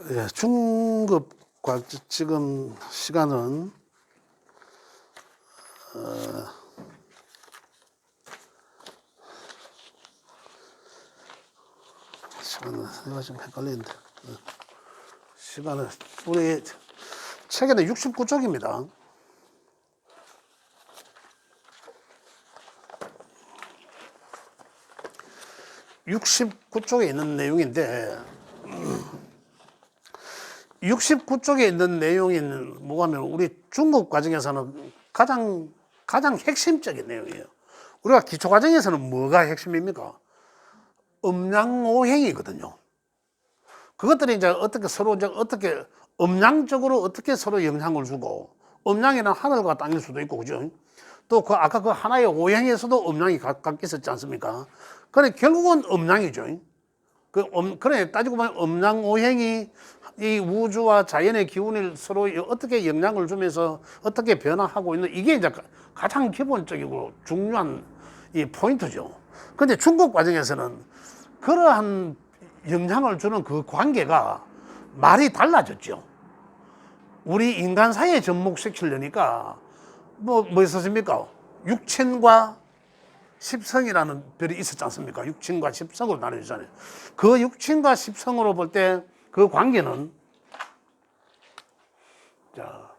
예, 중급 지금 시간은 시간은 내가 좀 헷갈리는데 시간은 우리 책에는 69쪽입니다. (69쪽에) 있는 내용인데 69쪽에 있는 내용이 뭐냐면 우리 중급 과정에서는 가장 핵심적인 내용이에요. 우리가 기초 과정에서는 뭐가 핵심입니까? 음양오행이거든요. 그것들이 이제 어떻게 서로 어떻게 음양적으로 어떻게 서로 영향을 주고, 음양이란 하늘과 땅일 수도 있고, 그죠? 또 아까 그 하나의 오행에서도 음양이 각각 있었지 않습니까? 그래 결국은 음양이죠. 그래 따지고 보면 음양오행이 이 우주와 자연의 기운을 서로 어떻게 영향을 주면서 어떻게 변화하고 있는, 이게 이제 가장 기본적이고 중요한 이 포인트죠. 근데 중국 과정에서는 그러한 영향을 주는 그 관계가 말이 달라졌죠. 우리 인간 사이에 접목시키려니까 뭐 있었습니까? 육친과 십성이라는 별이 있었지 않습니까? 육친과 십성으로 나눠지잖아요. 그 육친과 십성으로 볼 때 그 관계는, 자,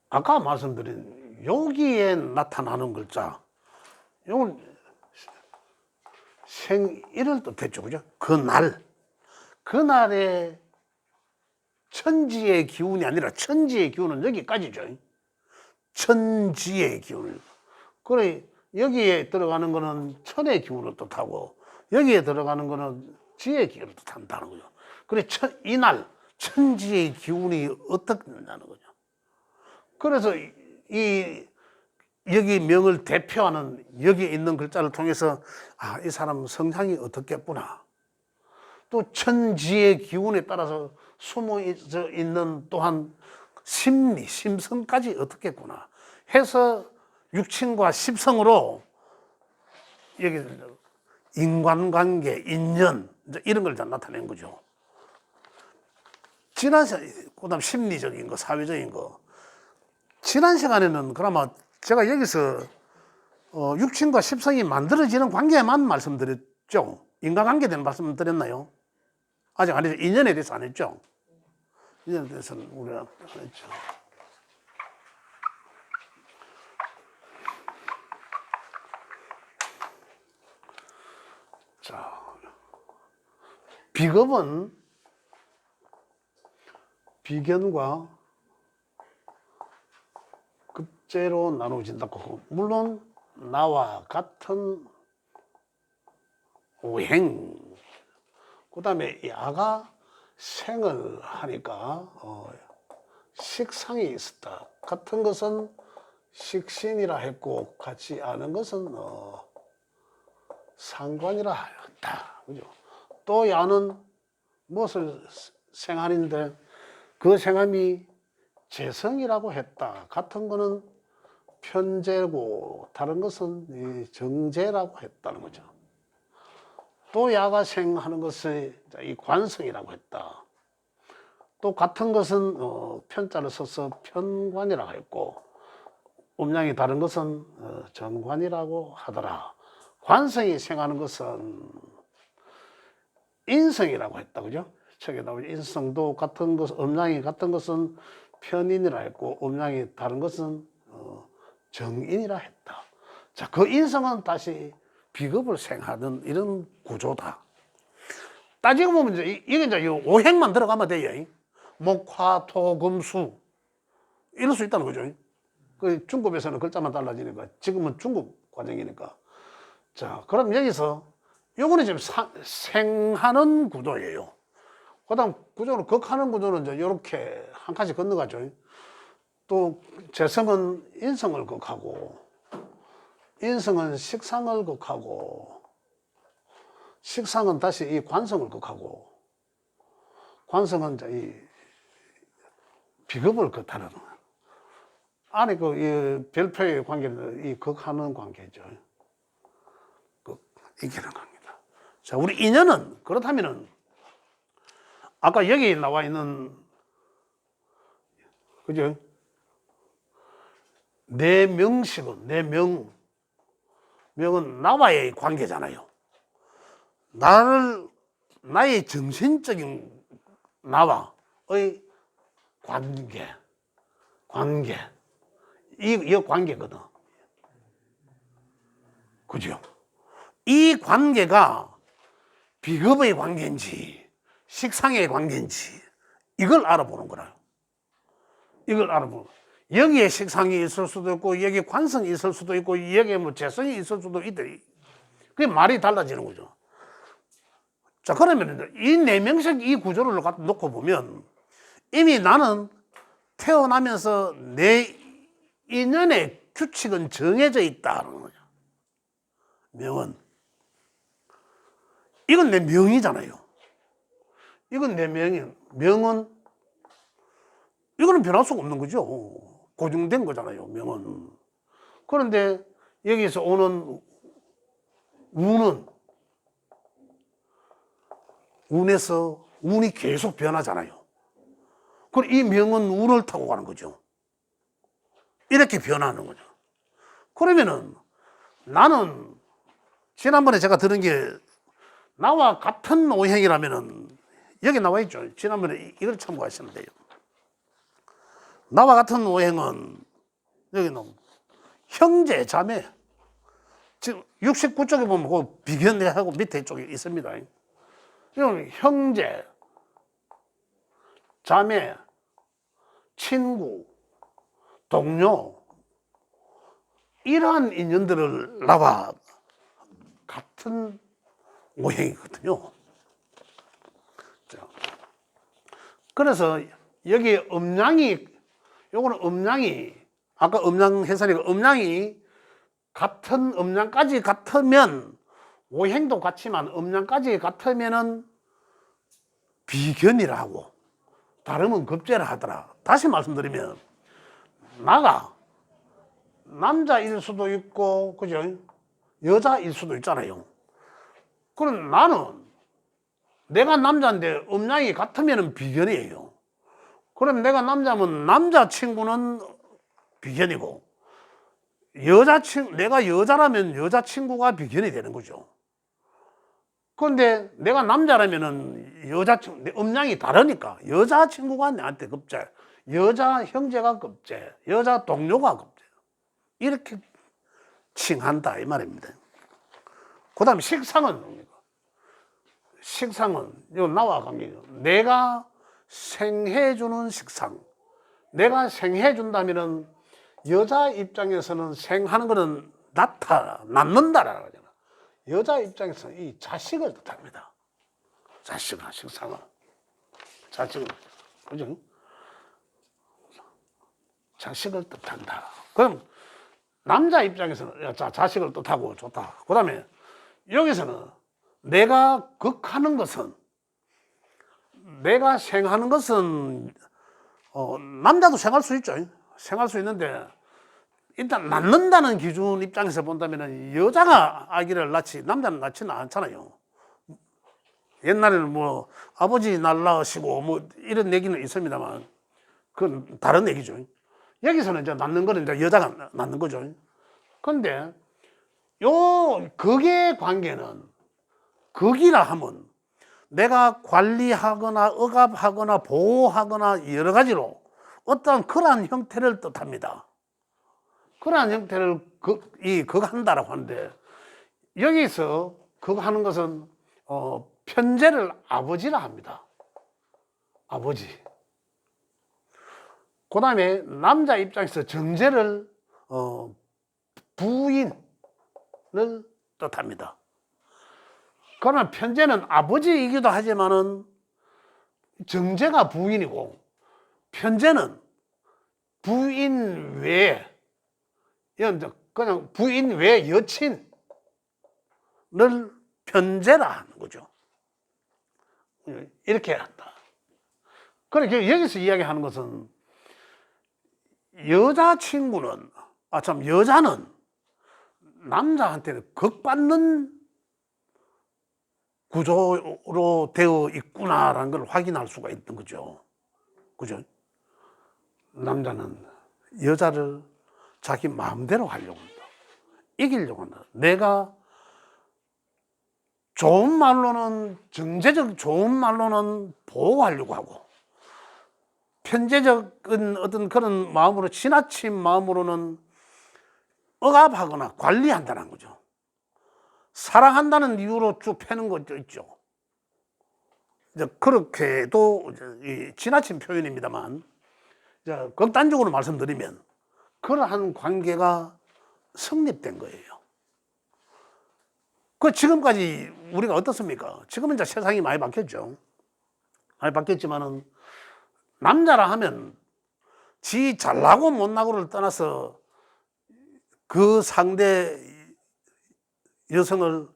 아까 말씀드린 여기에 나타나는 글자, 이건 생일을 뜻했죠, 그죠? 그날의 천지의 기운이 아니라, 천지의 기운은 여기까지죠. 천지의 기운을. 그래, 여기에 들어가는 거는 천의 기운을 뜻하고, 여기에 들어가는 거는 지의 기운을 뜻한다는 거죠. 그래, 이날, 천지의 기운이 어떻게 된다는 거죠. 그래서 여기 명을 대표하는 여기 있는 글자를 통해서, 아, 이 사람은 성향이 어떻겠구나. 또 천지의 기운에 따라서 숨어 있는 또한 심리, 심성까지 어떻겠구나 해서 육친과 십성으로 여기 인간관계, 인연 이런 걸 나타낸 거죠. 지난 시간, 그다음 심리적인 거, 사회적인 거. 지난 시간에는 그나마 제가 여기서 육친과 십성이 만들어지는 관계만 말씀드렸죠. 인간관계에 대한 말씀 드렸나요? 아직 안 했죠. 인연에 대해서 안 했죠. 인연에 대해서는 우리가 안 했죠. 자, 비겁은 비견과 급제로 나누어진다고. 물론 나와 같은 오행, 그 다음에 야가 생을 하니까 식상이 있었다. 같은 것은 식신이라 했고, 같이 아는 것은 상관이라 하였다. 그죠? 또 야는 무엇을 생하는데 그 생함이 재성이라고 했다. 같은 거는 편재고, 다른 것은 정재라고 했다는 거죠. 또 야가 생하는 것을 이 관성이라고 했다. 또 같은 것은 편자를 써서 편관이라고 했고, 음양이 다른 것은 정관이라고 하더라. 관성이 생하는 것은 인성이라고 했다. 그죠? 책에 나오죠. 인성도 같은 것, 음양이 같은 것은 편인이라 했고, 음양이 다른 것은 정인이라 했다. 자, 그 인성은 다시 비겁을 생하는 이런 구조다. 따지고 보면 이게 이제 오행만 들어가면 돼요. 목, 화, 토, 금, 수. 이럴 수 있다는 거죠. 그 중급에서는 글자만 달라지니까, 지금은 중급 과정이니까. 자, 그럼 여기서 요거는 지금 생하는 구도예요. 그 다음 구조는, 극하는 구조는 이제 이렇게 한 칸씩 건너가죠. 또 재성은 인성을 극하고, 인성은 식상을 극하고, 식상은 다시 이 관성을 극하고, 관성은 이제 이 비겁을 극하는, 안에 그 이 별표의 관계는 이 극하는 관계죠. 이기는 겁니다. 자, 우리 인연은 그렇다면은 아까 여기 나와 있는 그죠? 내 명식은 내 명은 나와의 관계잖아요. 나의 정신적인 나와의 관계 이 관계거든. 그죠? 이 관계가 비겁의 관계인지 식상의 관계인지 이걸 알아보는 거라요. 이걸 알아보는 거예요. 여기에 식상이 있을 수도 있고 여기에 관성이 있을 수도 있고 여기에 뭐 재성이 있을 수도 있다. 그게 말이 달라지는 거죠. 자, 그러면 이 내명식 이 구조를 놓고 보면 이미 나는 태어나면서 내 인연의 규칙은 정해져 있다는 거죠. 명은. 이건 내 명이잖아요. 이건 내 명은 이거는 변할 수가 없는 거죠. 고정된 거잖아요, 명은. 그런데 여기서 오는 운에서 운이 계속 변하잖아요. 그럼 이 명은 운을 타고 가는 거죠. 이렇게 변하는 거죠. 그러면은 나는 지난번에 제가 들은 게 나와 같은 오행이라면은 여기 나와 있죠. 지난번에 이걸 참고하셨는데요. 나와 같은 오행은 여기는 형제, 자매. 지금 69쪽에 보면 그 비견대하고 밑에 쪽에 있습니다. 이건 형제, 자매, 친구, 동료 이러한 인연들을 나와 같은 오행이거든요. 그래서 여기 요거는 음양이 아까 음양 해설이가 음양이 같은 음양까지 같으면 오행도 같지만 음양까지 같으면은 비견이라 하고 다름은 급제라 하더라. 다시 말씀드리면 나가 남자일 수도 있고 그죠? 여자일 수도 있잖아요. 그럼 나는 내가 남자인데 음양이 같으면 비견이에요. 그럼 내가 남자면 남자친구는 비견이고 내가 여자라면 여자친구가 비견이 되는 거죠. 그런데 내가 남자라면은 음양이 다르니까 여자친구가 나한테 급제, 여자 형제가 급제, 여자 동료가 급제 이렇게 칭한다 이 말입니다. 그 다음에 식상은 이거 나와 관계죠. 내가 생해주는 식상. 내가 생해준다면은 여자 입장에서는 생하는 거는 낳는다라고 하잖아. 여자 입장에서는 이 자식을 뜻합니다. 식상은. 자식을, 그죠? 자식을 뜻한다. 그럼 남자 입장에서는 자식을 뜻하고 좋다. 그 다음에 여기서는 내가 극하는 것은 내가 생하는 것은 남자도 생할 수 있죠. 생할 수 있는데 일단 낳는다는 기준 입장에서 본다면 여자가 아기를 낳지 남자는 낳지는 않잖아요. 옛날에는 뭐 아버지 낳으시고 뭐 이런 얘기는 있습니다만 그건 다른 얘기죠. 여기서는 이제 낳는 거는 이제 여자가 낳는 거죠. 그런데 극의 관계는 극이라 하면 내가 관리하거나 억압하거나 보호하거나 여러 가지로 어떠한 그러한 형태를 뜻합니다. 그러한 형태를 극한다라고 하는데 여기서 극하는 것은 편제를 아버지라 합니다. 아버지. 그 다음에 남자 입장에서 정제를 부인을 뜻합니다. 그러나 편제는 아버지이기도 하지만은 정제가 부인이고 편제는 부인 외에 그냥 부인 외 여친을 편제라 하는 거죠. 이렇게 한다. 그러니까 여기서 이야기하는 것은 여자는 남자한테는 극받는 구조로 되어 있구나라는 걸 확인할 수가 있던 거죠. 그죠? 남자는 여자를 자기 마음대로 하려고 한다. 이기려고 한다. 내가 좋은 말로는, 정제적 좋은 말로는 보호하려고 하고, 편제적인 어떤 그런 마음으로, 지나친 마음으로는 억압하거나 관리한다는 거죠. 사랑한다는 이유로 쭉 패는 것도 있죠. 이제 그렇게도 지나친 표현입니다만, 이제 극단적으로 말씀드리면 그러한 관계가 성립된 거예요. 그 지금까지 우리가 어떻습니까? 지금은 이제 세상이 많이 바뀌었죠. 많이 바뀌었지만은 남자라 하면 지 잘나고 못나고를 떠나서 그 상대 여성을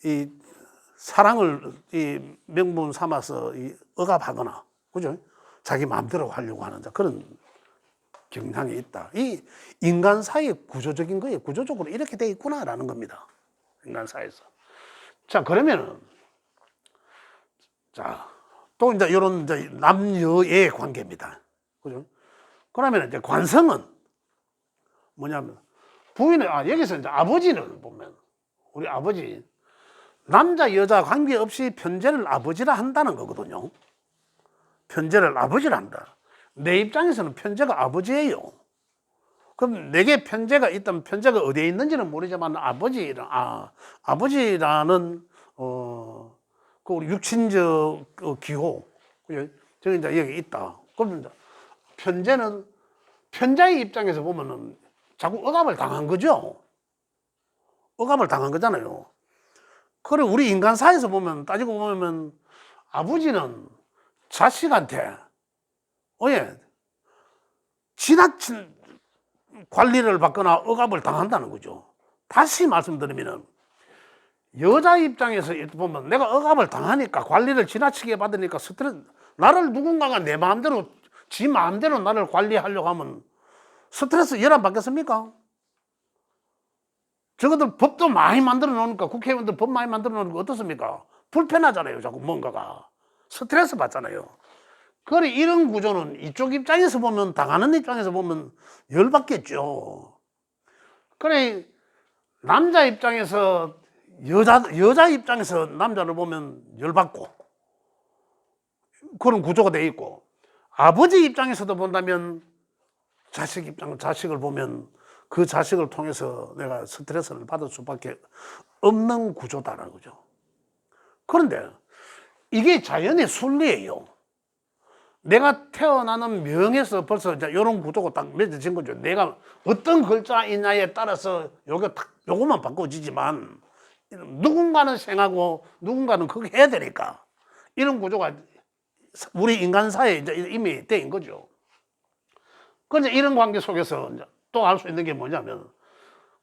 이 사랑을 이 명분 삼아서 이 억압하거나, 그죠? 자기 마음대로 하려고 하는 그런 경향이 있다. 이 인간 사이의 구조적인 거예요. 구조적으로 이렇게 돼 있구나라는 겁니다. 인간 사이에서. 자, 그러면은, 자, 또 이제 이런 이제 남녀의 관계입니다. 그죠? 그러면 이제 관성은 뭐냐면, 부인은, 여기서 이제 아버지는 보면, 우리 아버지, 남자, 여자 관계없이 편제를 아버지라 한다는 거거든요. 편제를 아버지라 한다. 내 입장에서는 편제가 아버지예요. 그럼 내게 편제가 있다면 편제가 어디에 있는지는 모르지만 아버지라는 그 우리 육친적 기호, 저기 이제 여기 있다. 그럼 이제 편제는 편자의 입장에서 보면은 자꾸 억압을 당한 거죠. 억압을 당한 거잖아요. 그래, 우리 인간 사이에서 보면, 따지고 보면 아버지는 자식한테 지나친 관리를 받거나 억압을 당한다는 거죠. 다시 말씀드리면 여자 입장에서 보면 내가 억압을 당하니까, 관리를 지나치게 받으니까 스트레스, 나를 누군가가 내 마음대로, 지 마음대로 나를 관리하려고 하면 스트레스 열안 받겠습니까? 저것들 법도 많이 만들어 놓으니까, 국회의원들 법 많이 만들어 놓으니까 어떻습니까? 불편하잖아요. 자꾸 뭔가가 스트레스 받잖아요. 그래, 이런 구조는 이쪽 입장에서 보면, 당하는 입장에서 보면 열받겠죠. 그래, 남자 입장에서 여자 입장에서 남자를 보면 열받고, 그런 구조가 돼 있고, 아버지 입장에서도 본다면 자식을 보면 그 자식을 통해서 내가 스트레스를 받을 수밖에 없는 구조다라는 거죠. 그런데 이게 자연의 순리예요. 내가 태어나는 명에서 벌써 이제 이런 구조가 딱 맺어진 거죠. 내가 어떤 글자이냐에 따라서 요것만 바꿔지지만, 누군가는 생하고 누군가는 그렇게 해야 되니까, 이런 구조가 우리 인간 사회에 이제 이미 된 거죠. 그런데 이런 관계 속에서 또 알 수 있는 게 뭐냐면,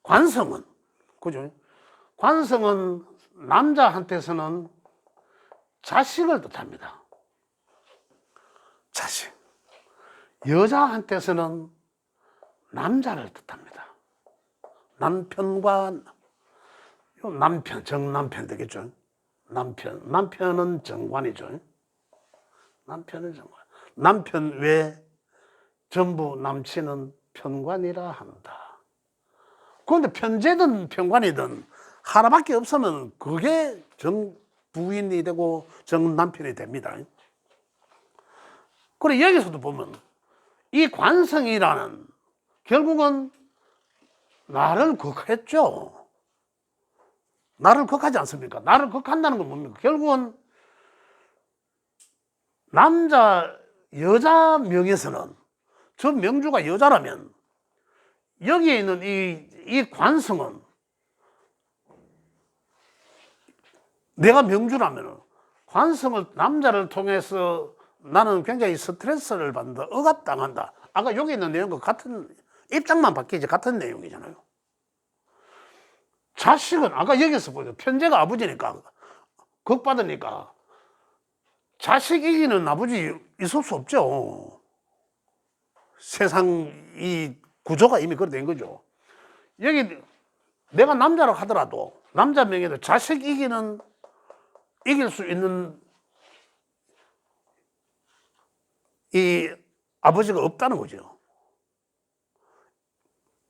관성은, 그죠? 관성은 남자한테서는 자식을 뜻합니다. 자식. 여자한테서는 남자를 뜻합니다. 남편과 정남편 되겠죠. 남편은 정관이죠. 남편은 정관. 남편 외에 전부 남친은 편관이라 한다. 그런데 편제든 편관이든 하나밖에 없으면 그게 정부인이 되고 정남편이 됩니다. 그래, 여기서도 보면 이 관성이라는, 결국은 나를 극했죠. 나를 극하지 않습니까? 나를 극한다는 건 뭡니까? 결국은 여자 명에서는, 저 명주가 여자라면 여기에 있는 이 관성은, 내가 명주라면 관성을, 남자를 통해서 나는 굉장히 스트레스를 받는다, 억압당한다. 아까 여기 있는 내용과 같은, 입장만 바뀌지 같은 내용이잖아요. 자식은 아까 여기서 보죠. 편제가 아버지니까, 극받으니까 자식 이기는 아버지 있을 수 없죠. 세상 이 구조가 이미 그렇게 된 거죠. 여기 내가 남자라고 하더라도, 남자 명예도 자식 이기는 이길 수 있는 이 아버지가 없다는 거죠.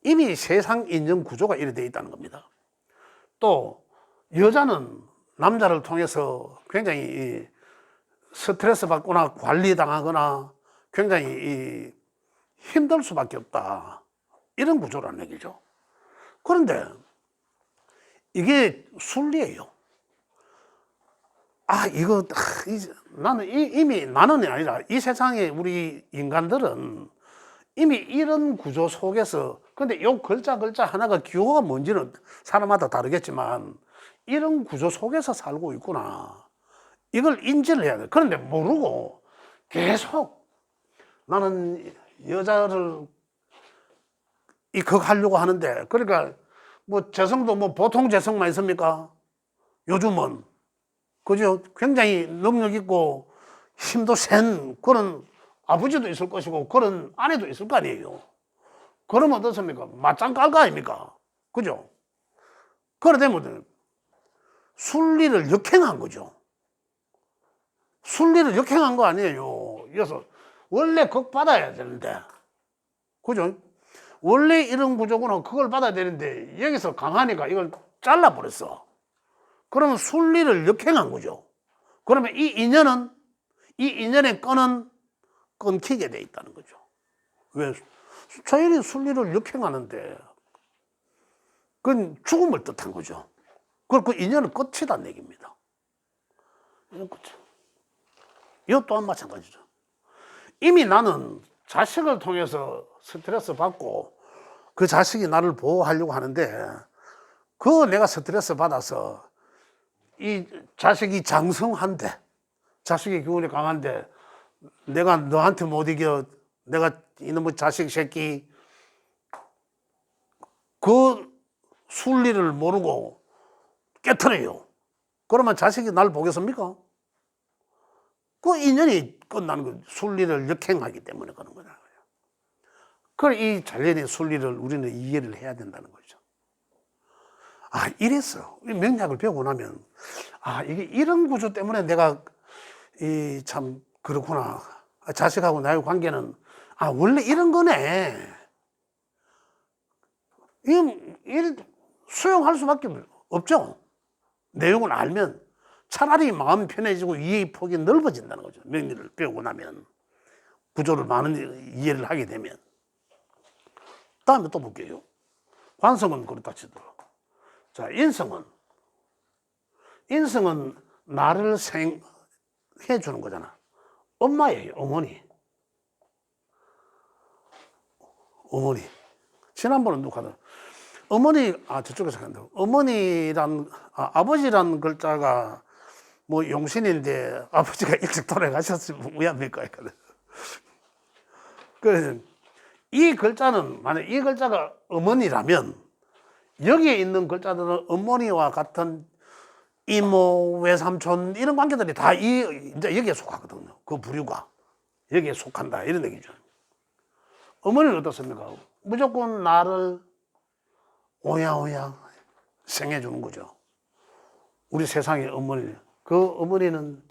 이미 세상 인정 구조가 이래 돼 있다는 겁니다. 또 여자는 남자를 통해서 굉장히 스트레스 받거나 관리당하거나 굉장히 힘들 수밖에 없다, 이런 구조라는 얘기죠. 그런데 이게 순리예요. 나는 이미 나는이 아니라 이 세상에 우리 인간들은 이미 이런 구조 속에서, 근데 요 글자 하나가 기호가 뭔지는 사람마다 다르겠지만 이런 구조 속에서 살고 있구나, 이걸 인지를 해야 돼. 그런데 모르고 계속 나는 여자를 그거 하려고 하는데, 그러니까 뭐 재성도 뭐 보통 재성만 있습니까? 요즘은. 그죠? 굉장히 능력 있고 힘도 센 그런 아버지도 있을 것이고 그런 아내도 있을 거 아니에요. 그러면 어떻습니까? 맞짱 깔 거 아닙니까? 그죠? 그래 되면 순리를 역행한 거죠. 순리를 역행한 거 아니에요. 그래서 원래 그거 받아야 되는데, 그죠? 원래 이런 구조구나, 그걸 받아야 되는데 여기서 강하니까 이걸 잘라버렸어. 그러면 순리를 역행한 거죠. 그러면 이 인연의 끈은 끊기게 돼 있다는 거죠. 왜? 자연히 순리를 역행하는데 그건 죽음을 뜻한 거죠. 그리고 그 인연은 끝이다는 얘기입니다. 인연 끝. 이것 또한 마찬가지죠. 이미 나는 자식을 통해서 스트레스 받고 그 자식이 나를 보호하려고 하는데, 그 내가 스트레스 받아서 이 자식이 장성한데, 자식의 기운이 강한데 내가 너한테 못 이겨, 내가 이놈의 자식 새끼, 그 순리를 모르고 깨트려요. 그러면 자식이 날 보겠습니까? 그 인연이 끝나는 거예요. 순리를 역행하기 때문에 그런 거잖아요. 그래, 이 잘려진 순리를 우리는 이해를 해야 된다는 거죠. 아, 이랬어. 명리학을 배우고 나면, 아, 이게 이런 구조 때문에 내가 참 그렇구나. 자식하고 나의 관계는, 아, 원래 이런 거네. 이 수용할 수밖에 없죠. 내용을 알면 차라리 마음이 편해지고 이해의 폭이 넓어진다는 거죠. 명리를 배우고 나면, 구조를 많은 이해를 하게 되면. 다음에 또 볼게요. 관성은 그렇다 치더라도. 자, 인성은 나를 생해 주는 거잖아. 엄마예요, 어머니. 지난번에 누가 하더라. 어머니, 저쪽에서 한다. 아버지란 글자가 뭐 용신인데 아버지가 일찍 돌아가셨으면 왜합니까? 그래서 이 글자는, 만약 이 글자가 어머니라면 여기에 있는 글자들은 어머니와 같은 이모, 외삼촌 이런 관계들이 다 이제 여기에 속하거든요. 그 부류가 여기에 속한다, 이런 얘기죠. 어머니는 어떻습니까? 무조건 나를 오야오야 생해주는 거죠. 우리 세상의 어머니, 그 어머니는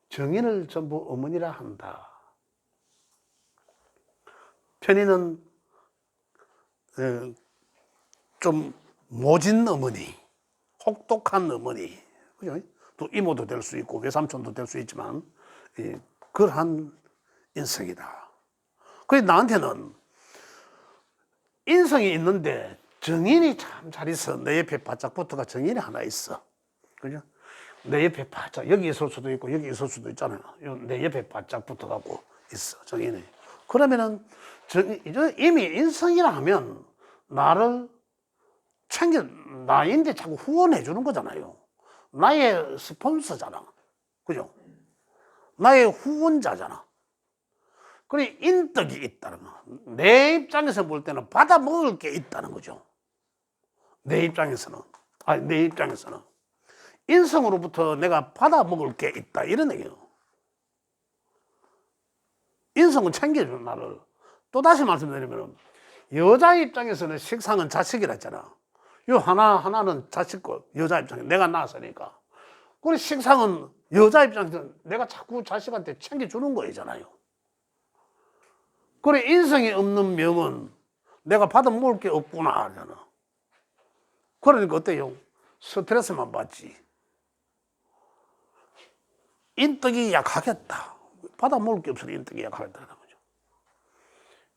정인을 전부 어머니라 한다. 편의는 좀 모진 어머니, 혹독한 어머니, 그죠? 또 이모도 될 수 있고 외삼촌도 될 수 있지만 그러한 인성이다. 그래서 나한테는 인성이 있는데 정인이 참 잘 있어. 내 옆에 바짝 붙어가 정인이 하나 있어. 그죠? 내 옆에 바짝, 여기 있을 수도 있고 여기 있을 수도 있잖아요. 내 옆에 바짝 붙어갖고 있어, 정인이. 그러면은 이미 인성이라 하면 나를 나인데 자꾸 후원해 주는 거잖아요. 나의 스폰서잖아. 그죠? 나의 후원자잖아. 그래, 인덕이 있다는 거. 내 입장에서 볼 때는 받아 먹을 게 있다는 거죠. 내 입장에서는. 인성으로부터 내가 받아 먹을 게 있다, 이런 얘기예요. 인성은 챙겨주는 나를. 또다시 말씀드리면, 여자 입장에서는 식상은 자식이라 했잖아. 요 하나는 자식 거, 여자 입장에 내가 낳았으니까. 그래 식상은 여자 입장에서 내가 자꾸 자식한테 챙겨주는 거잖아요. 그래 인성이 없는 명은 내가 받아 먹을 게 없구나 하잖아. 그러니까 어때요? 스트레스만 받지. 인덕이 약하겠다. 받아 먹을 게 없으니 인덕이 약하겠다는 거죠.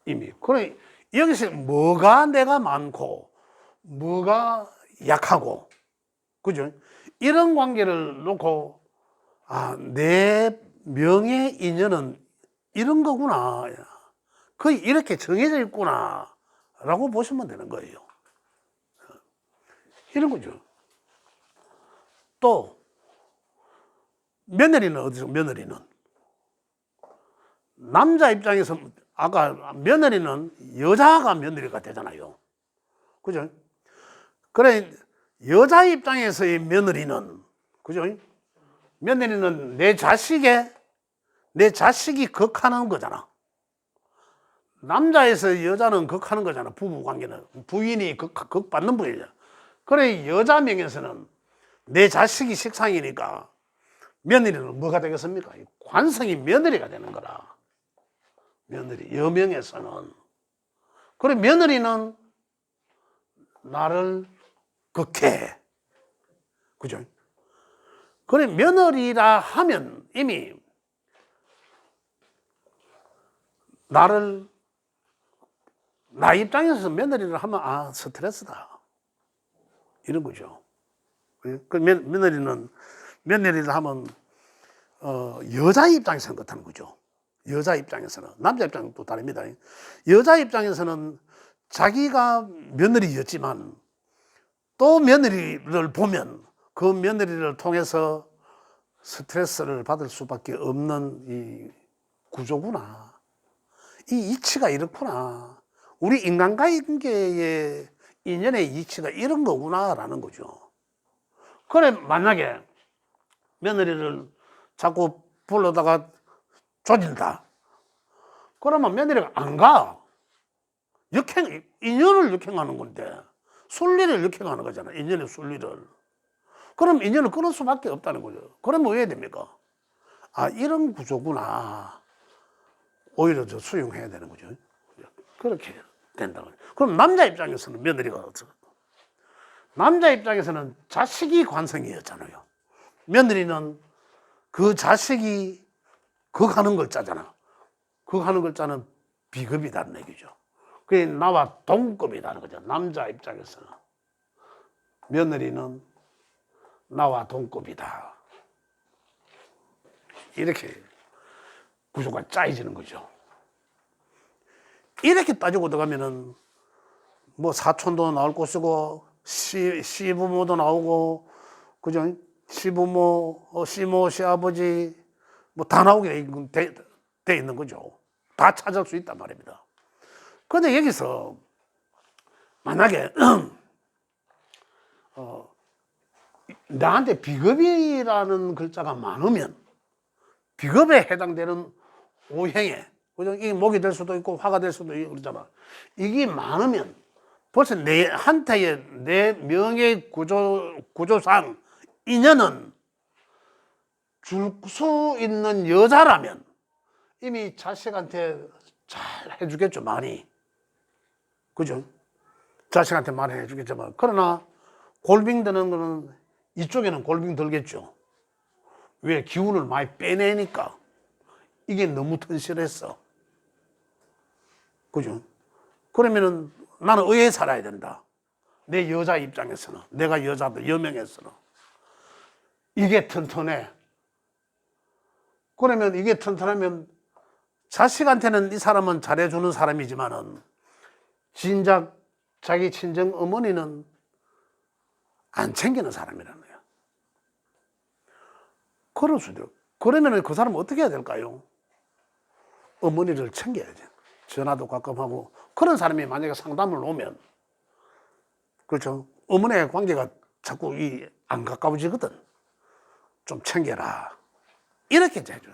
이미. 그래 여기서 뭐가 내가 많고 뭐가 약하고 그죠? 이런 관계를 놓고 내 명예 인연은 이런 거구나. 거의 이렇게 정해져 있구나 라고 보시면 되는 거예요. 이런 거죠. 또 며느리는 어디서 며느리는 남자 입장에서 아까 며느리는 여자가 며느리가 되잖아요. 그죠? 그래 여자 입장에서의 며느리는 그죠? 며느리는 내 자식이 극하는 거잖아. 남자에서 여자는 극하는 거잖아. 부부 관계는 부인이 극받는 분이잖아. 그래 여자 명에서는 내 자식이 식상이니까 며느리는 뭐가 되겠습니까? 관성이 며느리가 되는 거라. 며느리 여명에서는. 그래 며느리는 나를 극해. 그죠? 그래 며느리라 하면 이미 나 입장에서 며느리를 하면 스트레스다 이런 거죠. 그 며느리를 하면 여자 입장에서는 그렇다는 거죠. 여자 입장에서는. 남자 입장은 또 다릅니다. 여자 입장에서는 자기가 며느리였지만 또 며느리를 보면 그 며느리를 통해서 스트레스를 받을 수밖에 없는 이 구조구나. 이 이치가 이렇구나. 우리 인간관계의 인연의 이치가 이런 거구나라는 거죠. 그래 만약에 며느리를 자꾸 불러다가 조진다. 그러면 며느리가 안 가. 인연을 역행하는 건데 순리를 역행하는 거잖아. 인연의 순리를. 그럼 인연을 끊을 수밖에 없다는 거죠. 그러면 왜 됩니까? 이런 구조구나. 오히려 수용해야 되는 거죠. 그렇게 된다고. 그럼 남자 입장에서는 며느리가 어떻게? 남자 입장에서는 자식이 관성이었잖아요. 며느리는 그 자식이 극하는 걸 짜잖아. 극하는 걸 짜는 비급이라는 얘기죠. 그게 나와 동급이라는 거죠. 남자 입장에서는. 며느리는 나와 동급이다. 이렇게 구조가 짜여지는 거죠. 이렇게 따지고 들어가면은 뭐 사촌도 나올 것이고 시부모도 나오고 그죠? 시부모, 시모, 시아버지 뭐 다 나오게 돼 있는 거죠. 다 찾을 수 있단 말입니다. 그런데 여기서 만약에 나한테 비겁이라는 글자가 많으면 비겁에 해당되는 오행에 그죠? 이게 목이 될 수도 있고 화가 될 수도 있고 그러잖아. 이게 많으면 벌써 한테의 내 명예 구조상 인연은 줄 수 있는 여자라면 이미 자식한테 잘 해주겠죠, 많이. 그죠? 자식한테 많이 해주겠지만. 그러나 골빙 드는 거는 이쪽에는 골빙 들겠죠. 왜? 기운을 많이 빼내니까. 이게 너무 튼실했어. 그죠? 그러면은 나는 의에 살아야 된다. 내 여자 입장에서는. 내가 여자도 여명에서는. 이게 튼튼해. 그러면 이게 튼튼하면 자식한테는 이 사람은 잘해주는 사람이지만은 진작 자기 친정 어머니는 안 챙기는 사람이라는 거야. 그럴 수도 있고. 그러면 그 사람은 어떻게 해야 될까요? 어머니를 챙겨야지. 전화도 가끔 하고. 그런 사람이 만약에 상담을 오면, 그렇죠? 어머니의 관계가 자꾸 안 가까워지거든. 좀 챙겨라. 이렇게 해줘.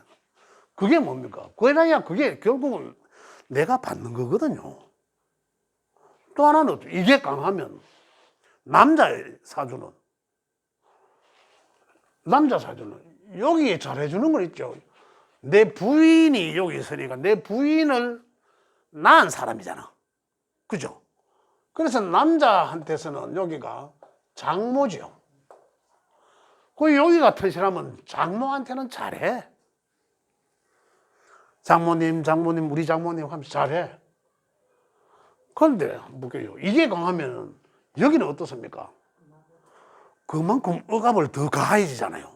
그게 뭡니까? 그래야 그게 결국은 내가 받는 거거든요. 또 하나는 이게 강하면 남자의 사주는 남자 사주는 여기에 잘해주는 건 있죠. 내 부인이 여기 있으니까 내 부인을 낳은 사람이잖아. 그죠? 그래서 남자한테서는 여기가 장모죠. 그 여기 같은 사람은 장모한테는 잘해. 장모님, 장모님, 우리 장모님 하면서 잘해. 그런데 뭐게요? 이게 강하면 여기는 어떻습니까? 그만큼 억압을 더 가해지잖아요.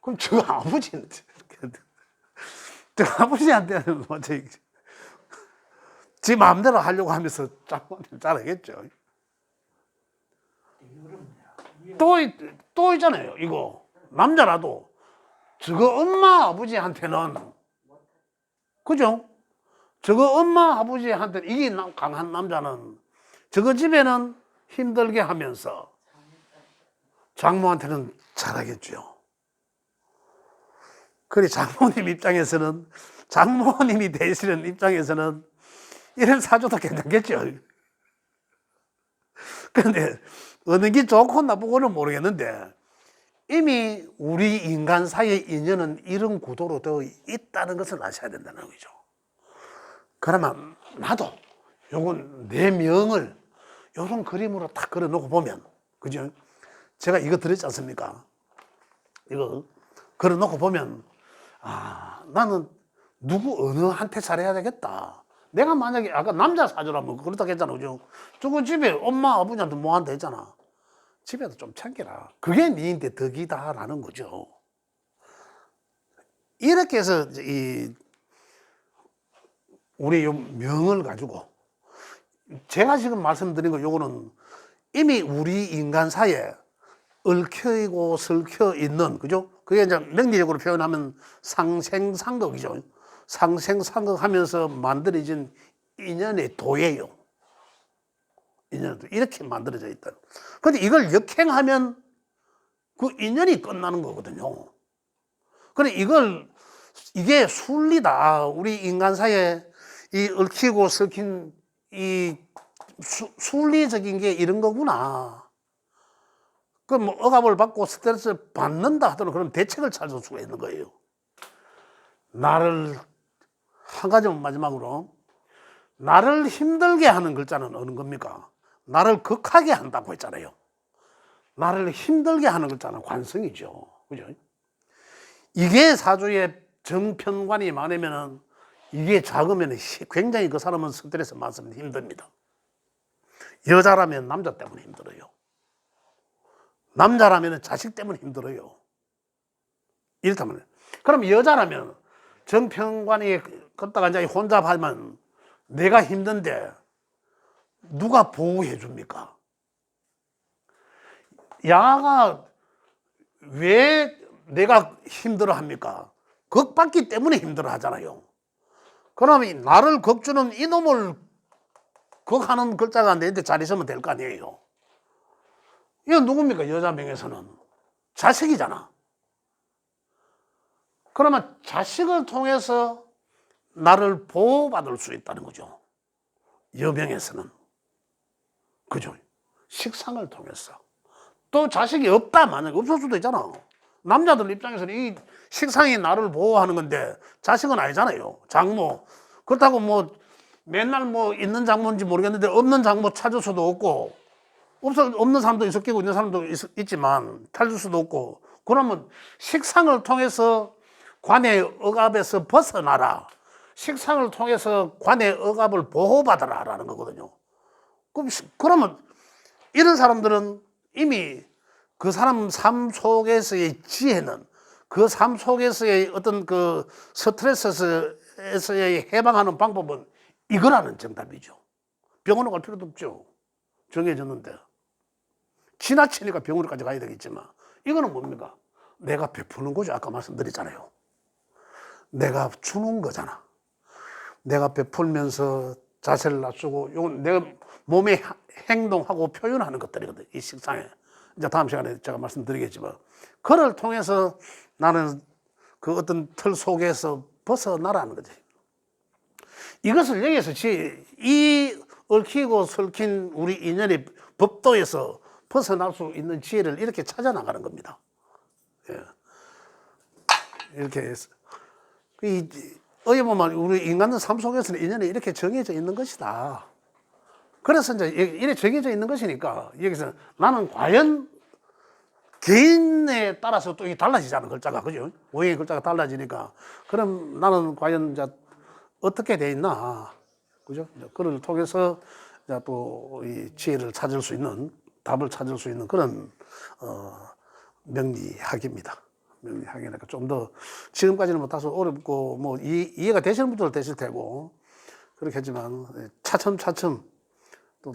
그럼 저 아버지한테, 저 아버지한테는 뭐, 지 마음대로 하려고 하면서 장모님 잘하겠죠. 또 있잖아요. 이거 남자라도 저거 엄마 아버지한테는, 그죠? 저거 엄마 아버지한테는 이게 강한 남자는 저거 집에는 힘들게 하면서 장모한테는 잘하겠죠. 그래 장모님 입장에서는, 장모님이 되시는 입장에서는 이런 사주도 괜찮겠죠. 그런데 어느 게 좋고 나쁘고는 모르겠는데 이미 우리 인간 사이의 인연은 이런 구도로 되어 있다는 것을 아셔야 된다는 거죠. 그러면 나도 요건 내 명을 요런 그림으로 딱 그려 놓고 보면, 그죠? 제가 이거 드렸지 않습니까? 이거 그려 놓고 보면, 아, 나는 누구 어느한테 잘해야 되겠다. 내가 만약에 아까 남자 사주라면 그렇다고 했잖아. 그죠? 저거 집에 엄마 아버지한테 뭐 한다 했잖아. 집에도 좀 챙겨라. 그게 니한테 덕이다라는 거죠. 이렇게 해서 우리 요 명을 가지고 제가 지금 말씀드린 거 요거는 이미 우리 인간 사이에 얽혀있고 설켜 있는, 그죠? 그게 이제 명리적으로 표현하면 상생상극이죠. 상생상극 하면서 만들어진 인연의 도예요. 인연도 이렇게 만들어져 있다. 근데 이걸 역행하면 그 인연이 끝나는 거거든요. 근데 이게 순리다. 우리 인간 사이에 이 얽히고 설킨 이 순리적인 게 이런 거구나. 그럼 뭐 억압을 받고 스트레스를 받는다 하더라도 그럼 대책을 찾을 수가 있는 거예요. 나를, 한 가지만 마지막으로, 나를 힘들게 하는 글자는 어느 겁니까? 나를 극하게 한다고 했잖아요. 나를 힘들게 하는 글자는 관성이죠. 그죠? 이게 사주에 정편관이 많으면은, 이게 작으면 굉장히 그 사람은 스트레스 많으면 힘듭니다. 여자라면 남자 때문에 힘들어요. 남자라면 자식 때문에 힘들어요. 이렇다면. 그럼 여자라면 정편관이 걷다가 이제 혼자 하면 내가 힘든데 누가 보호해 줍니까? 야가 왜 내가 힘들어 합니까? 극받기 때문에 힘들어 하잖아요. 그러면 나를 극주는 이놈을 극하는 글자가 내한테 잘 있으면 될 거 아니에요. 이건 누굽니까? 여자 명에서는 자식이잖아. 그러면 자식을 통해서 나를 보호받을 수 있다는 거죠. 여명에서는. 그죠? 식상을 통해서. 또 자식이 없다, 만약에 없을 수도 있잖아. 남자들 입장에서는 이 식상이 나를 보호하는 건데 자식은 아니잖아요. 장모. 그렇다고 뭐 맨날 뭐 있는 장모인지 모르겠는데 없는 장모 찾을 수도 없고, 없는 사람도 있었겠고 있는 사람도 있지만 찾을 수도 없고, 그러면 식상을 통해서 관의 억압에서 벗어나라. 식상을 통해서 관의 억압을 보호받아라 라는 거거든요. 그러면 이런 사람들은 이미 그 사람 삶 속에서의 지혜는, 그 삶 속에서의 어떤 그 스트레스에서의 해방하는 방법은 이거라는 정답이죠. 병원에 갈 필요도 없죠. 정해졌는데. 지나치니까 병원까지 가야 되겠지만, 이거는 뭡니까? 내가 베푸는 거죠. 아까 말씀드렸잖아요. 내가 주는 거잖아. 내가 베풀면서 자세를 낮추고, 이건 내가 몸의 행동하고 표현하는 것들이거든, 이 식상에. 이제 다음 시간에 제가 말씀드리겠지만, 그를 통해서 나는 그 어떤 틀 속에서 벗어나라는 거지. 이것을 여기서 이 얽히고 설킨 우리 인연의 법도에서 벗어날 수 있는 지혜를 이렇게 찾아 나가는 겁니다. 이렇게 해서. 어떻게 보면 우리 인간의 삶 속에서는 인연이 이렇게 정해져 있는 것이다. 그래서 이제 이렇게 정해져 있는 것이니까 여기서 나는 과연 개인에 따라서 또 이게 달라지잖아, 글자가. 그죠? 오행의 글자가 달라지니까. 그럼 나는 과연 이제 어떻게 돼 있나. 그죠? 그걸 통해서 이제 또 이 지혜를 찾을 수 있는, 답을 찾을 수 있는 그런, 명리학입니다. 명리학이니까 좀 더, 지금까지는 뭐 다소 어렵고, 뭐, 이해가 되시는 분들도 되실 테고, 그렇게 했지만, 차츰차츰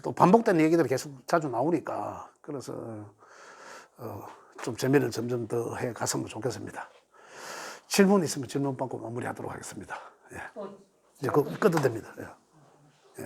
또 반복되는 얘기들이 계속 자주 나오니까, 그래서, 좀 재미를 점점 더 해 갔으면 좋겠습니다. 질문 있으면 질문 받고 마무리하도록 하겠습니다. 예. 이제 그거 끊어도 됩니다. 예.